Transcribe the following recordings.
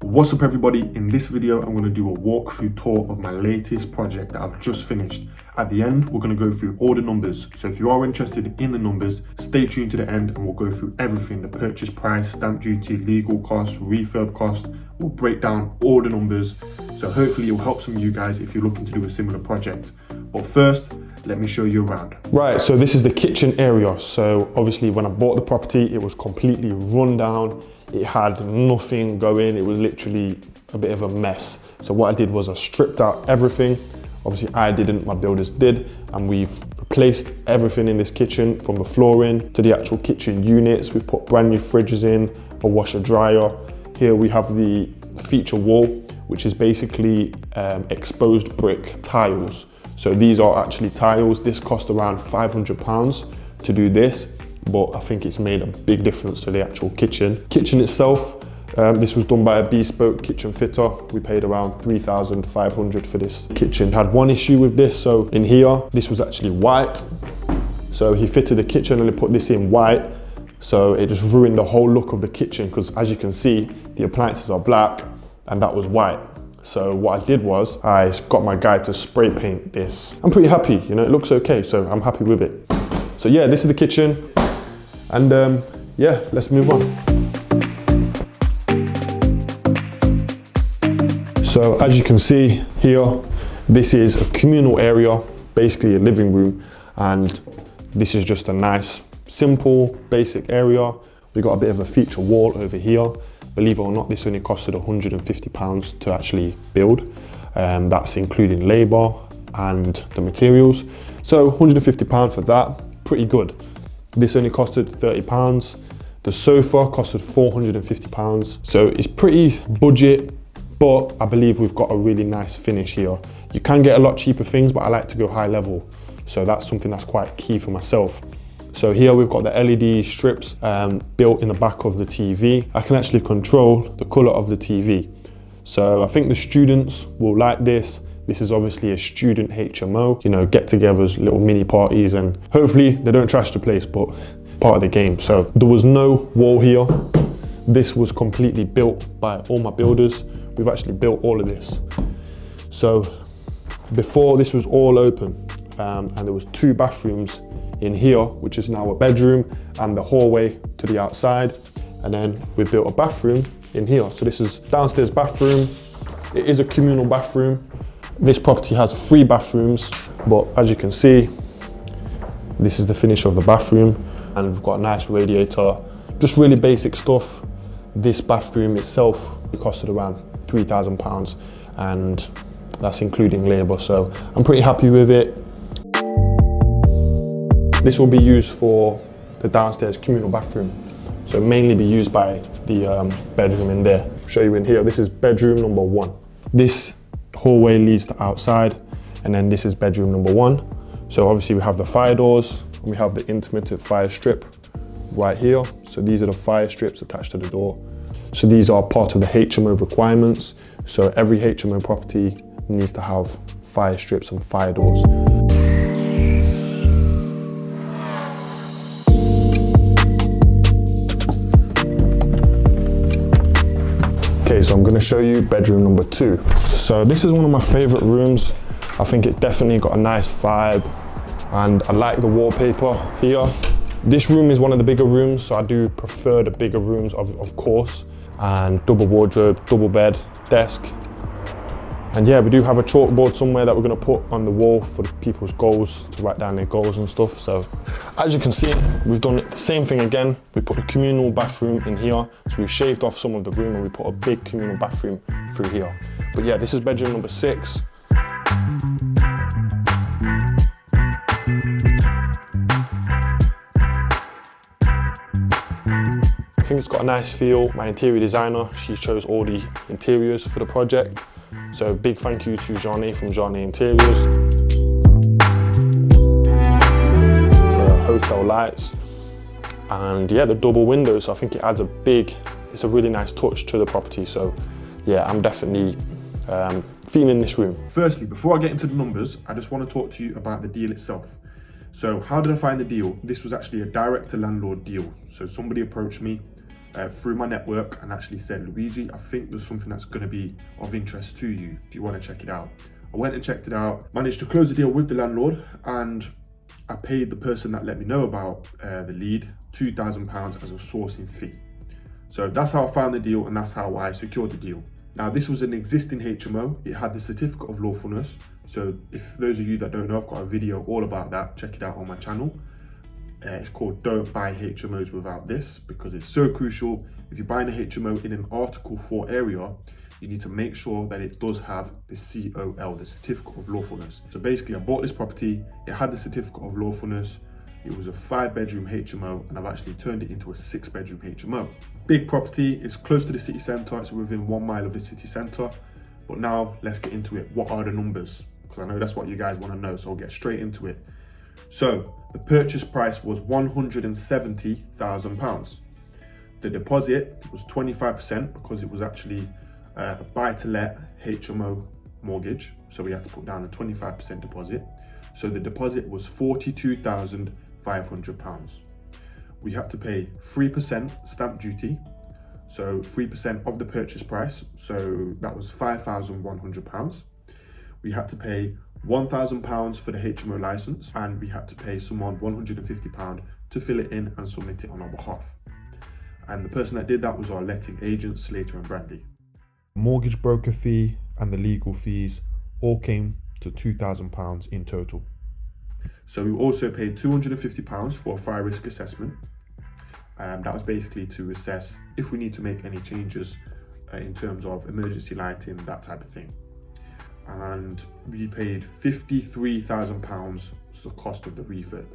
What's up everybody? In this video I'm going to do a walkthrough tour of my latest project that I've just finished. At the end we're going to go through all the numbers, so if you are interested in the numbers, stay tuned to the end and we'll go through everything: the purchase price, stamp duty, legal costs, refurb cost. We'll break down all the numbers, so hopefully it will help some of you guys if you're looking to do a similar project. But first, let me show you around. Right, so this is the kitchen area. So obviously when I bought the property it was completely run down. It had nothing going. It was literally a bit of a mess. So what I did was I stripped out everything. Obviously I didn't, my builders did, and we've replaced everything in this kitchen, from the flooring to the actual kitchen units. We've put brand new fridges in, a washer dryer. Here we have the feature wall, which is basically exposed brick tiles. So these are actually tiles. This cost around £500 to do this, but I think it's made a big difference to the actual kitchen. Kitchen itself, this was done by a bespoke kitchen fitter. We paid around £3,500 for this kitchen. Had one issue with this, so in here, this was actually white. So he fitted the kitchen and he put this in white. So it just ruined the whole look of the kitchen, because as you can see, the appliances are black and that was white. So what I did was I got my guy to spray paint this. I'm pretty happy, you know, it looks okay, so I'm happy with it. So yeah, this is the kitchen. And yeah, let's move on. So as you can see here, this is a communal area, basically a living room. And this is just a nice, simple, basic area. We got a bit of a feature wall over here. Believe it or not, this only costed £150 to actually build. That's including labor and the materials. So £150 for that, pretty good. This only costed £30. The sofa costed £450. So it's pretty budget, but I believe we've got a really nice finish here. You can get a lot cheaper things, but I like to go high level. So that's something that's quite key for myself. So here we've got the LED strips built in the back of the TV. I can actually control the color of the TV. So I think the students will like this. This is obviously a student HMO, you know, get-togethers, little mini parties, and hopefully they don't trash the place, but part of the game. So there was no wall here. This was completely built by all my builders. We've actually built all of this. So before, this was all open, and there was 2 bathrooms in here, which is now a bedroom, and the hallway to the outside. And then we built a bathroom in here. So this is downstairs bathroom. It is a communal bathroom. This property has 3 bathrooms, but as you can see, this is the finish of the bathroom, and we've got a nice radiator, just really basic stuff. This bathroom itself, it costed around £3,000, and that's including labor, so I'm pretty happy with it. This will be used for the downstairs communal bathroom, so mainly be used by the bedroom in there. I'll show you in here. This is bedroom number 1. This hallway leads to outside, and then this is bedroom number 1. So obviously we have the fire doors, and we have the intermittent fire strip right here. So these are the fire strips attached to the door. So these are part of the HMO requirements. So every HMO property needs to have fire strips and fire doors. Okay, so I'm going to show you bedroom number 2. So this is one of my favorite rooms. I think it's definitely got a nice vibe, and I like the wallpaper here. This room is one of the bigger rooms, so I do prefer the bigger rooms, of course. And double wardrobe, double bed, desk. And yeah, we do have a chalkboard somewhere that we're going to put on the wall for the people's goals, to write down their goals and stuff. So as you can see, we've done the same thing again. We put a communal bathroom in here. So we've shaved off some of the room and we put a big communal bathroom through here. But yeah, this is bedroom number 6. I think it's got a nice feel. My interior designer, she chose all the interiors for the project. So big thank you to Jeanne from Jeanne Interiors. The hotel lights, and yeah, the double windows. I think it adds it's a really nice touch to the property. So yeah, I'm definitely feeling this room. Firstly, before I get into the numbers, I just want to talk to you about the deal itself. So how did I find the deal? This was actually a direct to landlord deal. So somebody approached me, through my network and actually said, Luigi, I think there's something that's going to be of interest to you. Do you want to check it out? I went and checked it out, managed to close the deal with the landlord, and I paid the person that let me know about the lead £2,000 as a sourcing fee. So that's how I found the deal, and that's how I secured the deal. Now, this was an existing HMO. It had the certificate of lawfulness. So if those of you that don't know, I've got a video all about that. Check it out on my channel. It's called Don't Buy HMOs Without This, because it's so crucial. If you're buying a HMO in an Article 4 area, you need to make sure that it does have the COL, the certificate of lawfulness. So basically, I bought this property. It had the certificate of lawfulness. It was a 5-bedroom HMO, and I've actually turned it into a 6-bedroom HMO. Big property, it's close to the city centre, it's within 1 mile of the city centre. But now let's get into it. What are the numbers? Because I know that's what you guys want to know, so I'll get straight into it. So the purchase price was £170,000. The deposit was 25% because it was actually a buy-to-let HMO mortgage. So we had to put down a 25% deposit. So the deposit was £42,500. We had to pay 3% stamp duty, so 3% of the purchase price, so that was £5,100. We had to pay £1,000 for the HMO license, and we had to pay someone £150 to fill it in and submit it on our behalf. And the person that did that was our letting agent, Slater and Brandy. Mortgage broker fee and the legal fees all came to £2,000 in total. So we also paid £250 for a fire risk assessment. That was basically to assess if we need to make any changes in terms of emergency lighting, that type of thing. And we paid £53,000 was the cost of the refurb.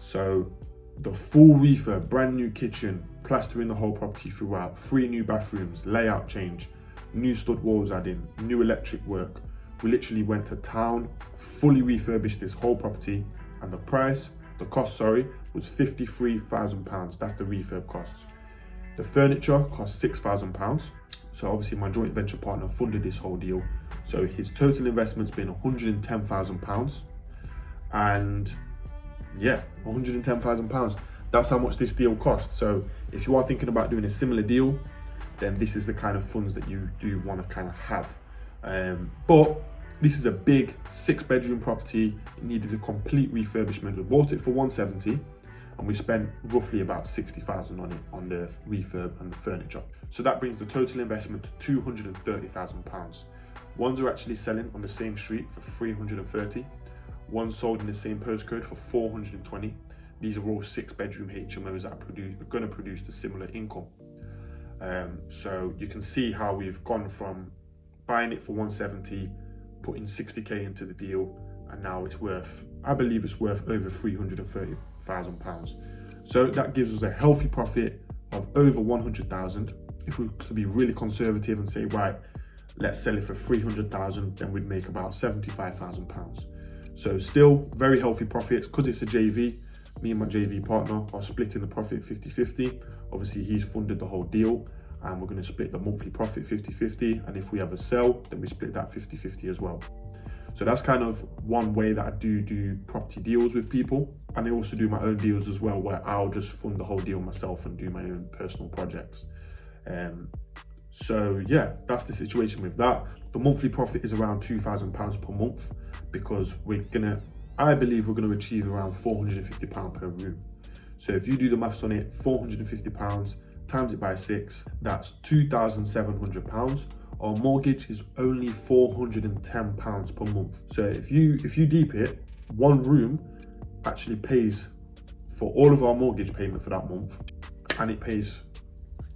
So the full refurb, brand new kitchen, plastering the whole property throughout, 3 new bathrooms, layout change, new stud walls added, new electric work. We literally went to town, fully refurbished this whole property, and the cost was £53,000. That's the refurb costs. The furniture cost £6,000. So obviously my joint venture partner funded this whole deal. So his total investment's been £110,000. And yeah, £110,000. That's how much this deal cost. So if you are thinking about doing a similar deal, then this is the kind of funds that you do want to kind of have. But this is a big 6-bedroom property. It needed a complete refurbishment. We bought it for £170, and we spent roughly about £60,000 on it, on the refurb and the furniture. So that brings the total investment to £230,000. Ones are actually selling on the same street for £330. One sold in the same postcode for £420. These are all 6-bedroom HMOs that are going to produce the similar income. So you can see how we've gone from buying it for £170, putting £60K into the deal, and now it's worth, I believe it's worth over £330,000. So that gives us a healthy profit of over £100,000. If we could be really conservative and say, right, let's sell it for £300,000, then we'd make about £75,000. So still very healthy profits. Because it's a JV, me and my JV partner are splitting the profit 50-50. Obviously he's funded the whole deal, and we're going to split the monthly profit 50-50, and if we have a sell, then we split that 50-50 as well. So that's kind of one way that I do property deals with people. And I also do my own deals as well, where I'll just fund the whole deal myself and do my own personal projects. So yeah, that's the situation with that. The monthly profit is around £2,000 per month, because I believe we're gonna achieve around £450 per room. So if you do the maths on it, £450 times it by 6, that's £2,700. Our mortgage is only £410 per month. So if you deep it, one room actually pays for all of our mortgage payment for that month, and it pays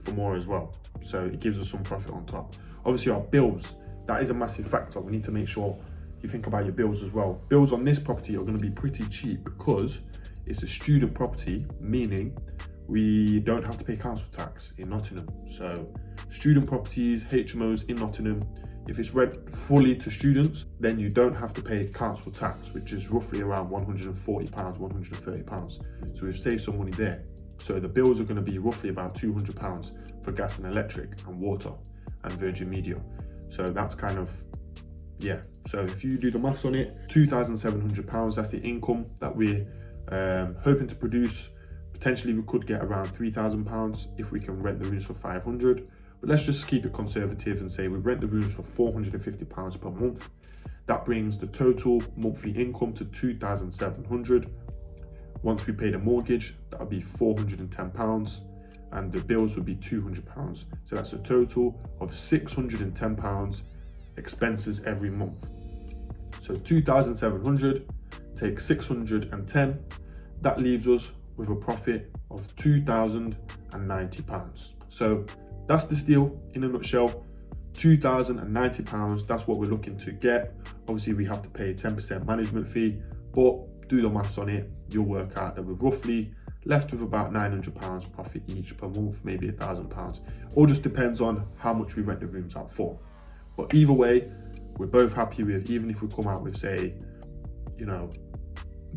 for more as well. So it gives us some profit on top. Obviously our bills, that is a massive factor. We need to make sure you think about your bills as well. Bills on this property are going to be pretty cheap because it's a student property, meaning we don't have to pay council tax in Nottingham. So student properties, HMOs in Nottingham, if it's rent fully to students, then you don't have to pay council tax, which is roughly around £140, £130. So we've saved some money there. So the bills are going to be roughly about £200 for gas and electric and water and Virgin Media. So that's kind of, yeah. So if you do the maths on it, £2,700, that's the income that we're hoping to produce Potentially we could get around £3,000 if we can rent the rooms for 500. But let's just keep it conservative and say we rent the rooms for £450 per month. That brings the total monthly income to £2,700. Once we pay the mortgage, that would be £410, and the bills would be £200. So that's a total of £610 expenses every month. So 2,700 take 610, that leaves us with a profit of £2,090. So that's this deal in a nutshell. £2,090, that's what we're looking to get. Obviously we have to pay a 10% management fee, but do the maths on it, you'll work out that we're roughly left with about £900 profit each per month, maybe £1,000. All just depends on how much we rent the rooms out for. But either way, we're both happy with, even if we come out with, say, you know,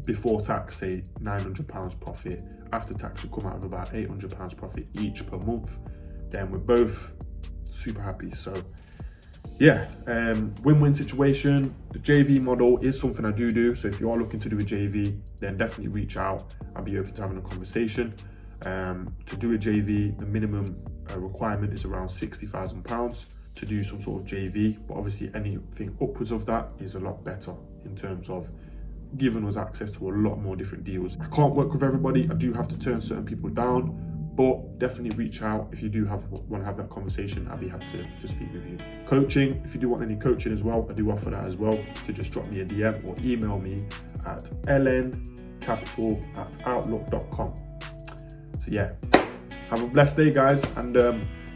before tax, say £900 profit, after tax we come out with about £800 profit each per month, then we're both super happy. So yeah, win-win situation. The JV model is something I do. So if you are looking to do a JV, then definitely reach out. I'll be open to having a conversation. To do a JV, the minimum requirement is around £60,000 to do some sort of JV, but obviously anything upwards of that is a lot better in terms of giving us access to a lot more different deals. I can't work with everybody. I do have to turn certain people down, but definitely reach out if you do want to have that conversation. I'll be happy to speak with you. Coaching, if you do want any coaching as well, I do offer that as well. So just drop me a DM or email me at lncapital@outlook.com. So yeah, have a blessed day, guys, and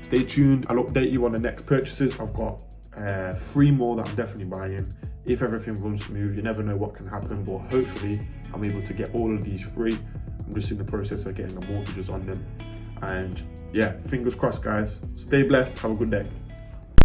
stay tuned. I'll update you on the next purchases. I've got 3 more that I'm definitely buying. If everything runs smooth, you never know what can happen, but hopefully I'm able to get all of these free. I'm just in the process of getting the mortgages on them. And yeah, fingers crossed, guys. Stay blessed. Have a good day.